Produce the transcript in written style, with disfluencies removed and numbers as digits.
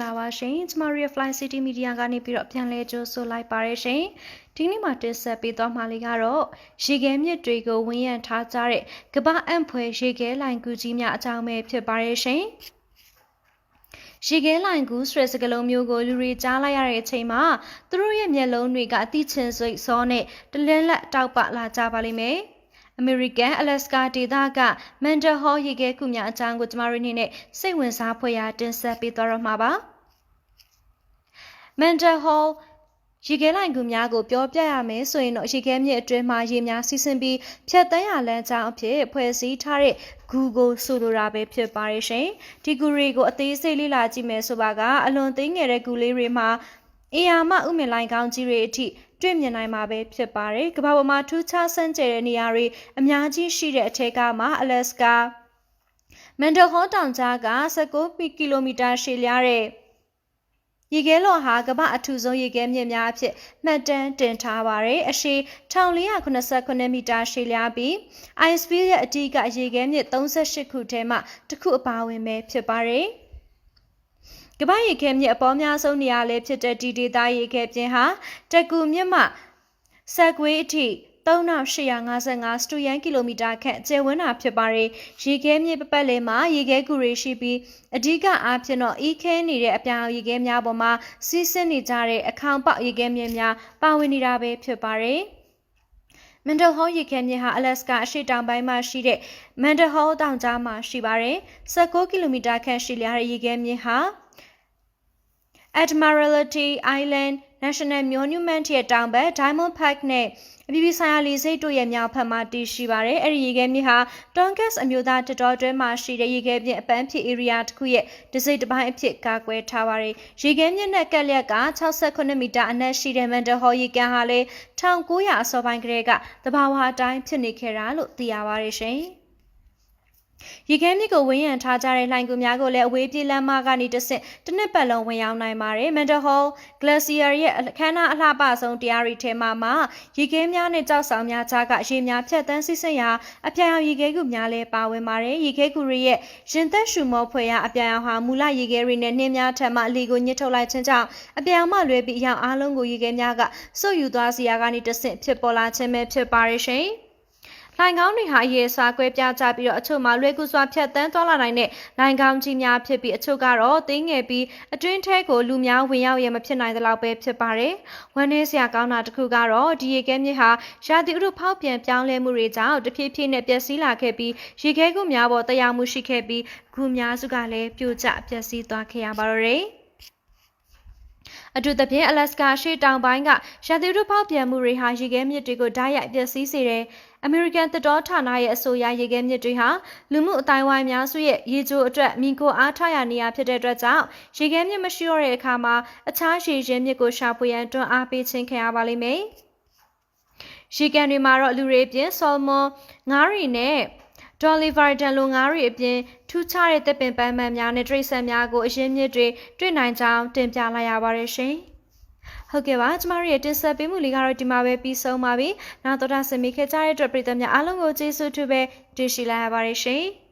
လာပါရှင်ကျမတို့ရဲ့ Fly City Media ကနေပြီးတော့ပြန်လဲကြိုးဆိုလိုက်ပါရရှင်ဒီနေ့မှာတင်ဆက်ပေးသွားမှာလေးကတော့ရေခဲမြစ်တွေကိုဝန်းရံထားကြတဲ့ကမ္ဘာအံ့ဖွယ်ရေခဲလိုင်ကူကြီးများအကြောင်းပဲဖြစ်ပါရရှင်ရေခဲလိုင်ကူဆိုတဲ့စကားလုံးမျိုးကိုလူတွေကြားလိုက်ရတဲ့အချိန်မှာသူတို့ရဲ့မျက်လုံးတွေကအတိချင်စိတ်စောနဲ့တလင်းလက်တောက်ပလာကြပါလိမ့်မယ်အမေရိကန်အလက်စကာဒေသကမန်ဒဟောရေခဲကူများအကြောင်းကိုကျမတို့အနေနဲ့စိတ်ဝင်စားဖွယ်ရာတင်ဆက်ပေးသွားတော့မှာပါမန်ဒဟောရေခဲလိုင်ကူများကိုပြောပြရမယ်ဆိုရင်တော့ရေခဲမြစ်အတွင်းမှာရေများစီးဆင်းပြီးဖြတ်တန်းရလမ်းကြောင်းအဖြစ်ဖွဲ့စည်းထားတဲ့ဂူကိုဆိုလိုတာပဲဖြစ်ပါရဲ့ရှင်ဒီဂူတွေကိုအသေးစိတ်လေ့လာကြည့်မယ်ဆိုပါကအလွန်သေးငယ်တဲ့ဂူလေးတွေမှာအေယာမဥမင်လိုင်ကောင်းကြီးတွေအထိတွေ့မြင်နိုင်မှာပဲဖြစ်ပါတယ်ကမ္ဘာပေါ်မှာထူးခြားဆန်းကျယ်တဲ့နေရာတွေအများကြီးရှိတဲ့အထက်ကမှအလက်စကာမန်ဒဟောတောင်ကြားက19ကီလိုမီတာရှည်လျားတဲ့ရေခဲလော်ဟာကမ္ဘာအထူဆုံးရေခဲမြစ်များအဖြစ်မှတ်တမ်းတင်ထားပါတယ်။အရှည်1489မီတာရှည်လျားပြီး Ice Field ရဲ့အဓိကရေခဲမြစ်38ခုထဲမှတစ်ခုအပါအဝင်ပဲဖြစ်ပါတယ်။ကမ္ဘာရေခဲမြစ်အပေါများဆုံးနေရာလည်းဖြစ်တဲ့ဒီဒေသရေခဲပြင်ဟာတကူမြစ်မှဆက်ကွေးအထိ3855စတုရန်ကီလိုမီတာခန့်ကျယ်ဝန်းတာဖြစ်ပါတယ်။ရေခဲမြစ်ပတ်လည်မှာရေခဲကူတွေရှိပြီးအဓိကအားဖြင့်တော့အေးခဲနေတဲ့အပြောင်ရေခဲများပေါ်မှာစီးဆင်းနေကြတဲ့အခေါင်ပေါက်ရေခဲမြစ်များပါဝင်နေတာပဲဖြစ်ပါတယ်။မန်ဒဟောရေခဲမြစ်ဟာအလက်စကာအရှေ့တောင်ပိုင်းမှာရှိတဲ့မန်ဒဟောတောင်ကြားမှာရှိပါတယ်။19ကီလိုမီတာခန့်ရှည်လျားတဲ့ရေခဲမြစ်ဟာAdmiralty Island National Monument ရဲ့တောင်ဘက် Diamond Park နဲ့အပြည်ပြည်ဆိုင်ရာလေဆိပ်တို့ရဲ့မြောက်ဘက်မှာတည်ရှိပါတယ်။အဲဒီရေခဲမြစ်ဟာ Tongass အမျိုးသားတပ်တော်တွင်းမှာရှိတဲ့ရေခဲမြစ်အပန်းဖြေ area တစ်ခုရဲ့တစ်စိတ်တစ်ပိုင်းအဖြစ်ကာကွယ်ထားပါတယ်။ရေခဲမြစ်နဲ့ကပ်လျက်က68မီတာအနက်ရှိတဲ့မန်ဒဟောရေကန်ဟာလည်း1900အစောပိုင်းကတည်းကသဘာဝအတိုင်းဖြစ်နေခဲ့တာလို့သိရပါတယ်ရှင်။ရေခဲမြစ်ကိုဝန်းရံထားကြတဲ့လှိုင်ကူများကိုလည်းအဝေးပြေးလမ်းမကနေတဆင့်တစ်နှစ်ပတ်လုံးဝင်ရောက်နိုင်ပါတယ်။မန်ဒဟော Glacier ရဲ့အခမ်းအနားအလှပဆုံးတရားတွေထဲမှာရေခဲများနဲ့ကြောက်ဆောင်များကြားကရေများဖြတ်တန်းစီးဆင်းရာအပြာရောင်ရေခဲကူများလည်းပါဝင်ပါတယ်။ရေခဲကူတွေရဲ့ရင်သက်ရှူမောဖွယ်ရာအပြာရောင်ဟာမူလရေခဲတွေနဲ့နှင်းများထက်မှအလီကိုညှစ်ထုတ်လိုက်ခြင်းကြောင့်အပြာရောင်မှလွဲပြီးအရောင်အားလုံးကိုရေခဲများကစုပ်ယူသွားစီရာကနေတဆင့်ဖြစ်ပေါ်လာခြင်းပဲဖြစ်ပါရဲ့ရှင်။လိုင်ကောင်းတွေဟာရေစွာကွဲပြားကြပြီးတော့အချို့မှာလွယ်ကူစွာဖြတ်တန်းသွားလာနိုင်တဲ့လိုင်ကောင်းကြီးများဖြစ်ပြီးအချို့ကတော့သေးငယ်ပြီးအတွင်းထဲကိုလူများဝင်ရောက်ရမဖြစ်နိုင်သလောက်ပဲဖြစ်ပါတယ်။ဝမ်းနည်းစရာကောင်းတာတစ်ခုကတော့ဒီရေခဲမြစ်ဟာရာသီဥတုဖောက်ပြန်ပြောင်းလဲမှုတွေကြောင့်တဖြည်းဖြည်းနဲ့ပျက်စီးလာခဲ့ပြီးရေခဲကူများပေါ်တရားမှုရှိခဲ့ပြီးဂူများစုကလည်းပြိုကျပျက်စီးသွားခဲ့ရပါတော့တယ်။အထူးသဖြင့်အလက်စကာရှေ့တောင်ပိုင်းကရာသီဥတုဖောက်ပြန်မှုတွေဟာရေခဲမြစ်တွေကိုဓာတ်ရိုက်ပျက်စီးစေတယ်။အမေရိကန်သစ်တောဌာနရဲ့အဆိုအရရေခဲမြစ်တွေဟာလူမှုအတိုင်းဝိုင်းများစုရဲ့ရေချိုအတွက်မိကိုအားထားရနေရဖြစ်တဲ့အတွက်ကြောင့်ရေခဲမြစ်မရှိတော့တဲ့အခါမှာအခြားရေရင်းမြစ်ကိုရှာဖွေရန်တွန်းအားပေးခြင်းခံရပါလိမ့်မယ်။ရေကန်တွေမှာတော့လူတွေအပြင်ဆော်မွန်ငါးရီနဲ့ဒေါ်လီဗာဒန်လိုငါးရီအပြင်ထူးခြားတဲ့သစ်ပင်ပန်းမှန်များနဲ့တိရစ္ဆာန်များကိုအရင်းမြစ်တွေတွေ့နိုင်ကြောင်းတင်ပြလိုက်ရပါတယ်ရှင်။ဟုတ်ကဲ့ပါကျမတို့ရဲ့တင်ဆက်ပေးမှုလေးကတော့ဒီမှာပဲပြီးဆုံးပါပြီ။နောက်တော့ဆင်မိခဲ့ကြတဲ့အတွက်ပရိသတ်များအားလုံးကိုကျေးဇူးတူပဲတွေ့ရှိလိုက်ရပါတယ်ရှင်။